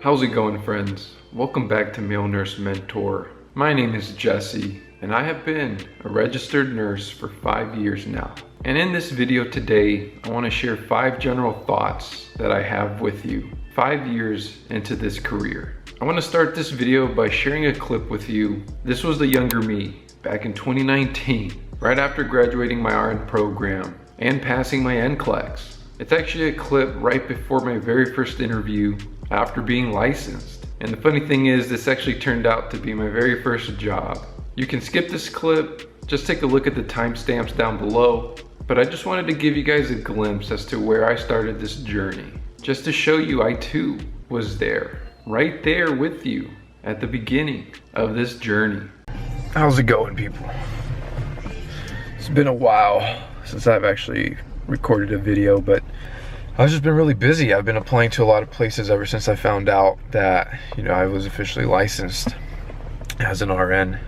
How's it going, friends? Welcome back to Male Nurse Mentor. My name is Jesse, and I have been a registered nurse for 5 years now. And in this video today, I want to share 5 general thoughts that I have with you 5 years into this career. I want to start this video by sharing a clip with you. This was the younger me back in 2019, right after graduating my RN program and passing my NCLEX. It's actually a clip right before my very first interview after being licensed. And the funny thing is, this actually turned out to be my very first job. You can skip this clip, just take a look at the timestamps down below. But I just wanted to give you guys a glimpse as to where I started this journey. Just to show you I too was there, right there with you at the beginning of this journey. How's it going, people? It's been a while since I've actually recorded a video, but I've just been really busy. I've been applying to a lot of places ever since I found out that, I was officially licensed as an RN.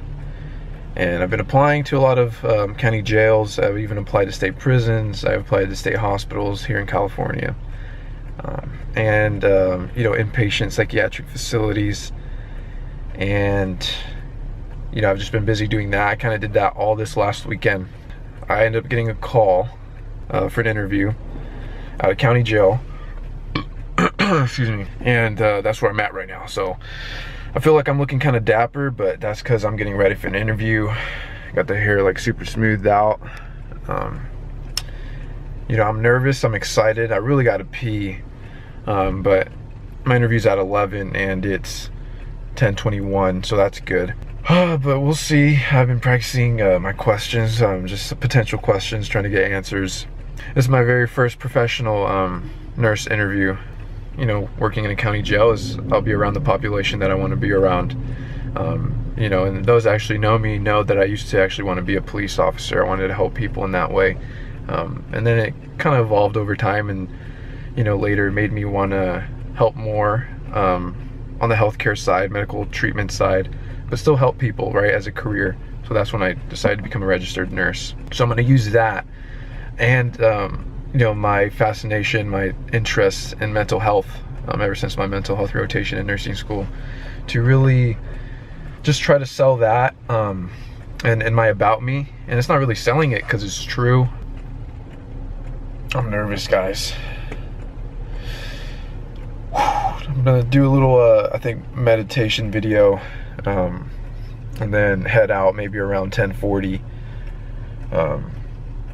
And I've been applying to a lot of county jails. I've even applied to state prisons. I've applied to state hospitals here in California. And inpatient psychiatric facilities. And, I've just been busy doing that. I kind of did that all this last weekend. I ended up getting a call for an interview out of county jail. Excuse me. And that's where I'm at right now. So I feel like I'm looking kind of dapper, but that's because I'm getting ready for an interview. Got the hair like super smoothed out. I'm nervous, I'm excited. I really got to pee, but my interview's at 11 and it's 10:21, so that's good. But we'll see. I've been practicing my questions, just potential questions, trying to get answers. This is my very first professional nurse interview. Working in a county jail I'll be around the population that I want to be around. And those that actually know me know that I used to actually want to be a police officer. I wanted to help people in that way. And then it kind of evolved over time, and later made me want to help more on the healthcare side, medical treatment side, but still help people, right, as a career. So that's when I decided to become a registered nurse. So I'm going to use that and my fascination, my interest in mental health, ever since my mental health rotation in nursing school, to really just try to sell that and my about me. And it's not really selling it because it's true. I'm nervous, guys. I'm gonna do a little I think meditation video, and then head out maybe around 10:40,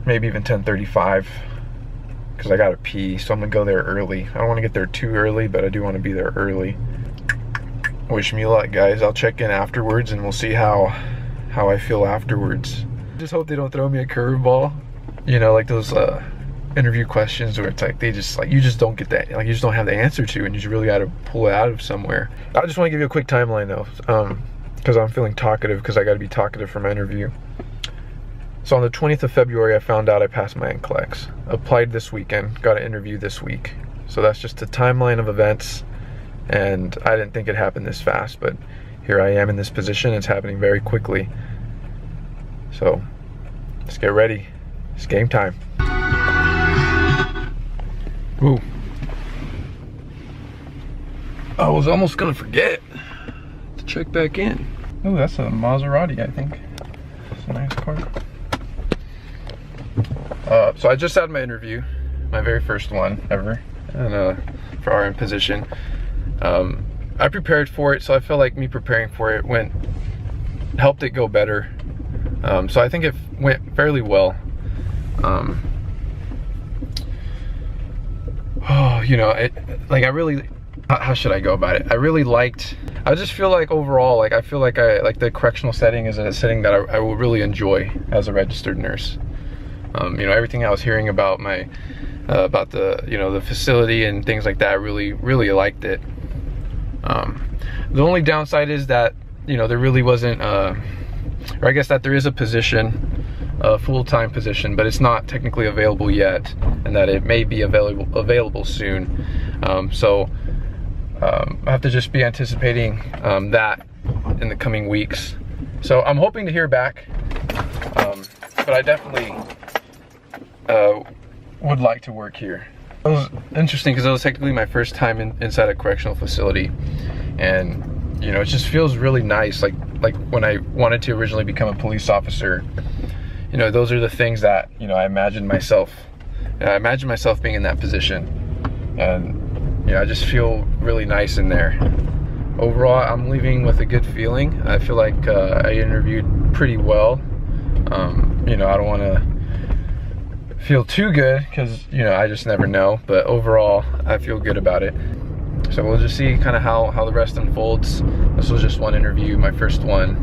maybe even 10:35, because I gotta pee. So I'm gonna go there early. I don't want to get there too early, but I do want to be there early. Wish me luck, guys. I'll check in afterwards and we'll see how I feel afterwards. Just hope they don't throw me a curveball, like those interview questions where it's like they just you just don't get that, you just don't have the answer to, and you just really got to pull it out of somewhere. I just want to give you a quick timeline though, because I'm feeling talkative, because I got to be talkative for my interview. So on the 20th of February, I found out I passed my NCLEX. Applied this weekend, got an interview this week. So that's just a timeline of events, and I didn't think it happened this fast, but here I am in this position. It's happening very quickly. So let's get ready. It's game time. Ooh. I was almost gonna forget to check back in. Ooh, that's a Maserati, I think. It's a nice car. So I just had my interview, my very first one ever, and for RN position. I prepared for it, so I feel like me preparing for it helped it go better. So I think it went fairly well. I really, how should I go about it? I just feel like overall, I feel like the correctional setting is a setting that I will really enjoy as a registered nurse. Everything I was hearing about about the facility and things like that, I really, really liked it. The only downside is that, there really wasn't, or I guess that there is a position, a full-time position, but it's not technically available yet, and that it may be available soon. So I have to just be anticipating that in the coming weeks. So I'm hoping to hear back, but I definitely would like to work here. It was interesting because it was technically my first time inside a correctional facility, and you know, it just feels really nice. Like when I wanted to originally become a police officer, you know, those are the things that, you know, I imagined myself being in that position, and you know, I just feel really nice in there. Overall, I'm leaving with a good feeling. I feel like I interviewed pretty well. You know, I don't want to feel too good because, you know, I just never know, but overall I feel good about it. So we'll just see kind of how the rest unfolds. This was just one interview, my first one.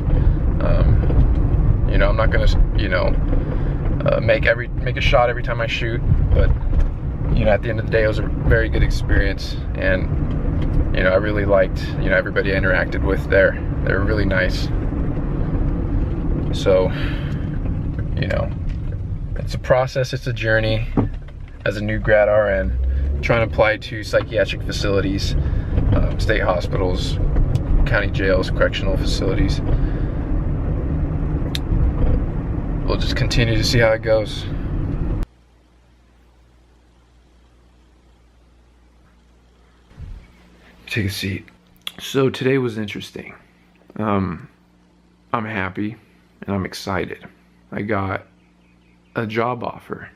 You know, I'm not gonna, you know, make a shot every time I shoot, but you know, at the end of the day, it was a very good experience, and you know, I really liked, you know, everybody I interacted with there. They were really nice. So, you know, it's a process, it's a journey as a new grad RN, trying to apply to psychiatric facilities, state hospitals, county jails, correctional facilities. We'll just continue to see how it goes. Take a seat. So today was interesting. I'm happy and I'm excited. I got a job offer.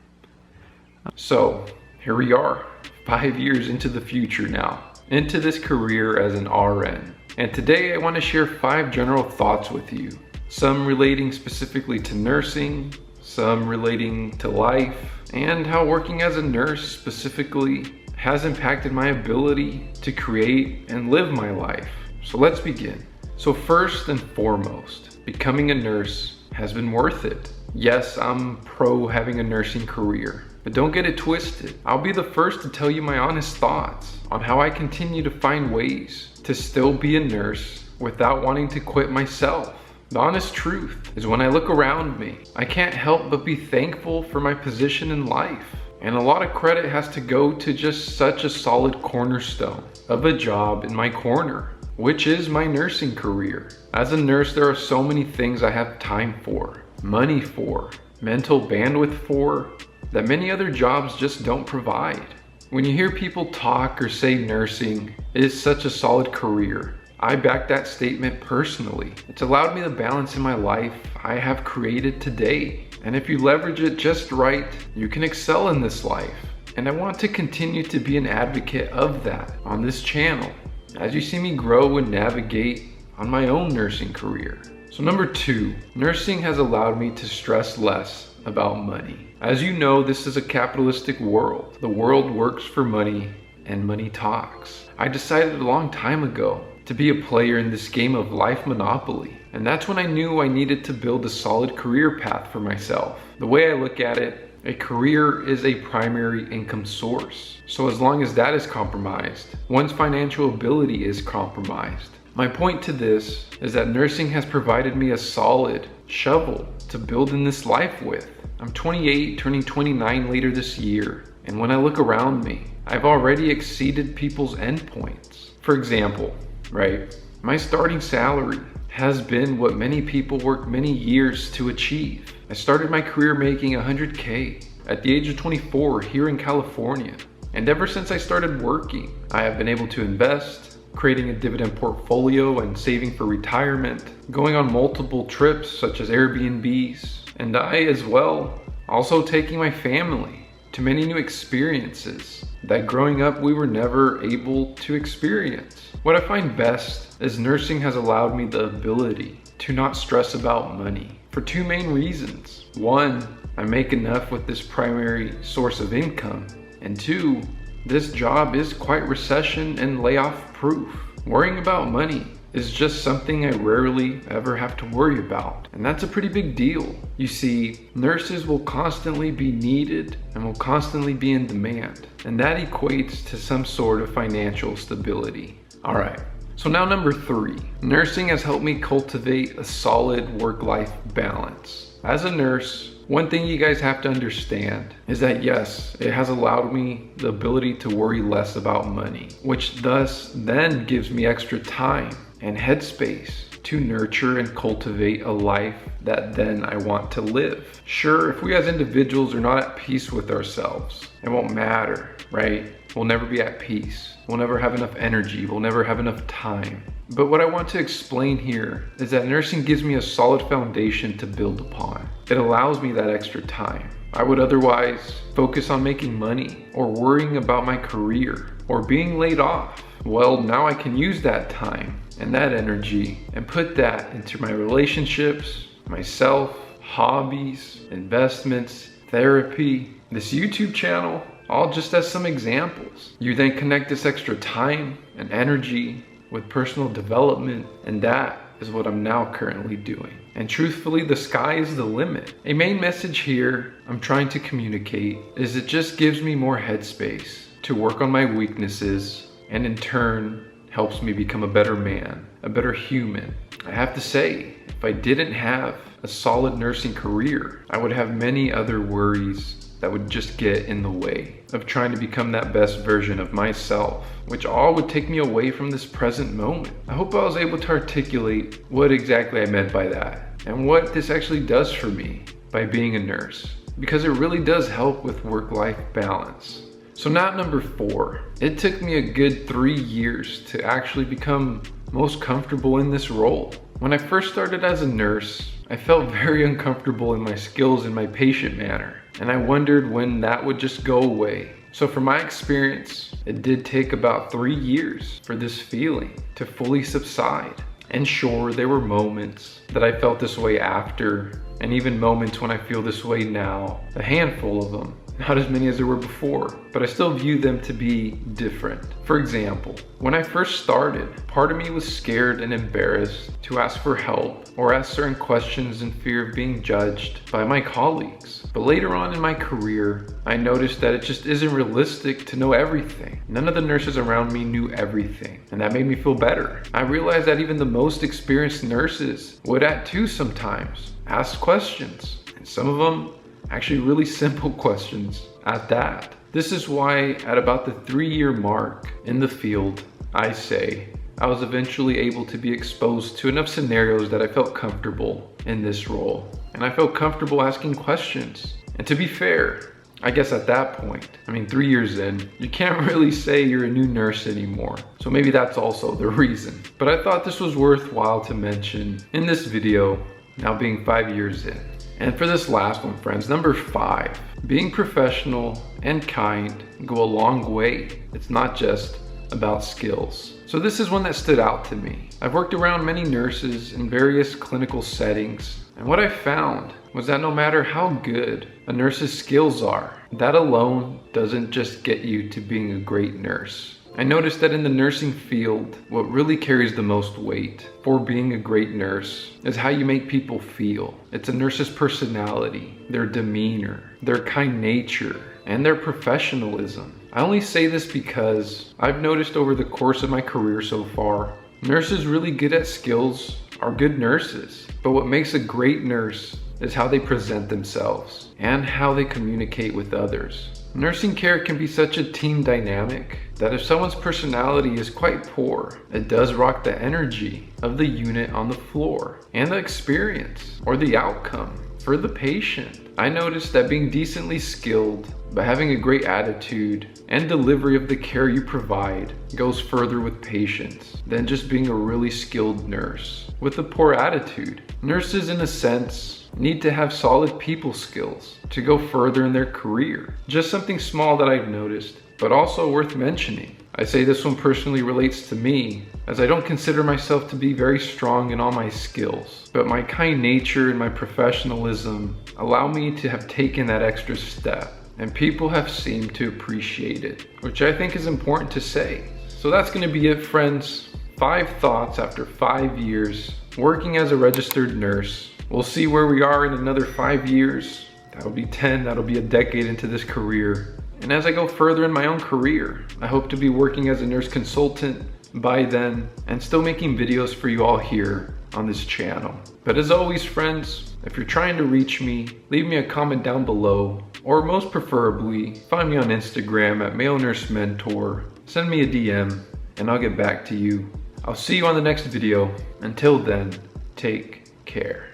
So here we are, 5 years into the future now, into this career as an RN. And today I want to share 5 general thoughts with you. Some relating specifically to nursing, some relating to life, and how working as a nurse specifically has impacted my ability to create and live my life. So let's begin. So first and foremost, becoming a nurse has been worth it. Yes, I'm pro having a nursing career, but don't get it twisted. I'll be the first to tell you my honest thoughts on how I continue to find ways to still be a nurse without wanting to quit myself. The honest truth is, when I look around me, I can't help but be thankful for my position in life. And a lot of credit has to go to just such a solid cornerstone of a job in my corner, which is my nursing career. As a nurse, there are so many things I have time for, money for, mental bandwidth for, that many other jobs just don't provide. When you hear people talk or say nursing is such a solid career, I back that statement personally. It's allowed me the balance in my life I have created today. And if you leverage it just right, you can excel in this life. And I want to continue to be an advocate of that on this channel, as you see me grow and navigate on my own nursing career. So number 2, nursing has allowed me to stress less about money. As you know, this is a capitalistic world. The world works for money and money talks. I decided a long time ago to be a player in this game of life monopoly. And that's when I knew I needed to build a solid career path for myself. The way I look at it, a career is a primary income source. So as long as that is compromised, one's financial ability is compromised. My point to this is that nursing has provided me a solid shovel to build in this life with. I'm 28, turning 29 later this year. And when I look around me, I've already exceeded people's endpoints. For example, right, my starting salary has been what many people work many years to achieve. I started my career making $100K at the age of 24 here in California. And ever since I started working, I have been able to invest, creating a dividend portfolio and saving for retirement, going on multiple trips such as Airbnbs, and I as well, also taking my family to many new experiences that growing up we were never able to experience. What I find best is nursing has allowed me the ability to not stress about money for 2 main reasons. 1, I make enough with this primary source of income, and 2, this job is quite recession and layoff proof. Worrying about money is just something I rarely ever have to worry about, and that's a pretty big deal. You see, nurses will constantly be needed and will constantly be in demand, and that equates to some sort of financial stability. All right, so now number 3, nursing has helped me cultivate a solid work-life balance. As a nurse, one thing you guys have to understand is that yes, it has allowed me the ability to worry less about money, which thus then gives me extra time and headspace to nurture and cultivate a life that then I want to live. Sure, if we as individuals are not at peace with ourselves, it won't matter right? We'll never be at peace. We'll never have enough energy. We'll never have enough time. But what I want to explain here is that nursing gives me a solid foundation to build upon. It allows me that extra time. I would otherwise focus on making money or worrying about my career or being laid off. Well, now I can use that time and that energy and put that into my relationships, myself, hobbies, investments, therapy, this YouTube channel, all just as some examples. You then connect this extra time and energy with personal development, and that is what I'm now currently doing. And truthfully, the sky is the limit. A main message here I'm trying to communicate is it just gives me more headspace to work on my weaknesses, and in turn helps me become a better man, a better human. I have to say, if I didn't have a solid nursing career, I would have many other worries that would just get in the way of trying to become that best version of myself, which all would take me away from this present moment. I hope I was able to articulate what exactly I meant by that and what this actually does for me by being a nurse, because it really does help with work-life balance. So now number 4, it took me a good 3 years to actually become most comfortable in this role. When I first started as a nurse, I felt very uncomfortable in my skills and my patient manner, and I wondered when that would just go away. So from my experience, it did take about 3 years for this feeling to fully subside. And sure, there were moments that I felt this way after, and even moments when I feel this way now, a handful of them. Not as many as there were before, but I still view them to be different. For example, when I first started, part of me was scared and embarrassed to ask for help or ask certain questions in fear of being judged by my colleagues. But later on in my career, I noticed that it just isn't realistic to know everything. None of the nurses around me knew everything, and that made me feel better. I realized that even the most experienced nurses would at too sometimes ask questions, and some of them actually really simple questions at that. This is why at about the 3-year mark in the field, I say, I was eventually able to be exposed to enough scenarios that I felt comfortable in this role. And I felt comfortable asking questions. And to be fair, I guess at that point, 3 years in, you can't really say you're a new nurse anymore. So maybe that's also the reason. But I thought this was worthwhile to mention in this video, now being 5 years in. And for this last one, friends, number 5, being professional and kind go a long way. It's not just about skills. So this is one that stood out to me. I've worked around many nurses in various clinical settings, and what I found was that no matter how good a nurse's skills are, that alone doesn't just get you to being a great nurse. I noticed that in the nursing field, what really carries the most weight for being a great nurse is how you make people feel. It's a nurse's personality, their demeanor, their kind nature, and their professionalism. I only say this because I've noticed over the course of my career so far, nurses really good at skills are good nurses. But what makes a great nurse is how they present themselves and how they communicate with others. Nursing care can be such a team dynamic that if someone's personality is quite poor, it does rock the energy of the unit on the floor and the experience or the outcome for the patient. I noticed that being decently skilled, but having a great attitude and delivery of the care you provide goes further with patients than just being a really skilled nurse with a poor attitude. Nurses, in a sense, need to have solid people skills to go further in their career. Just something small that I've noticed, but also worth mentioning. I say this one personally relates to me, as I don't consider myself to be very strong in all my skills, but my kind nature and my professionalism allow me to have taken that extra step, and people have seemed to appreciate it, which I think is important to say. So that's going to be it, friends. 5 thoughts after 5 years working as a registered nurse. We'll see where we are in another 5 years. That'll be 10, that'll be a decade into this career. And as I go further in my own career, I hope to be working as a nurse consultant by then and still making videos for you all here on this channel. But as always, friends, if you're trying to reach me, leave me a comment down below, or most preferably, find me on Instagram at Male Nurse Mentor, send me a DM, and I'll get back to you. I'll see you on the next video. Until then, take care.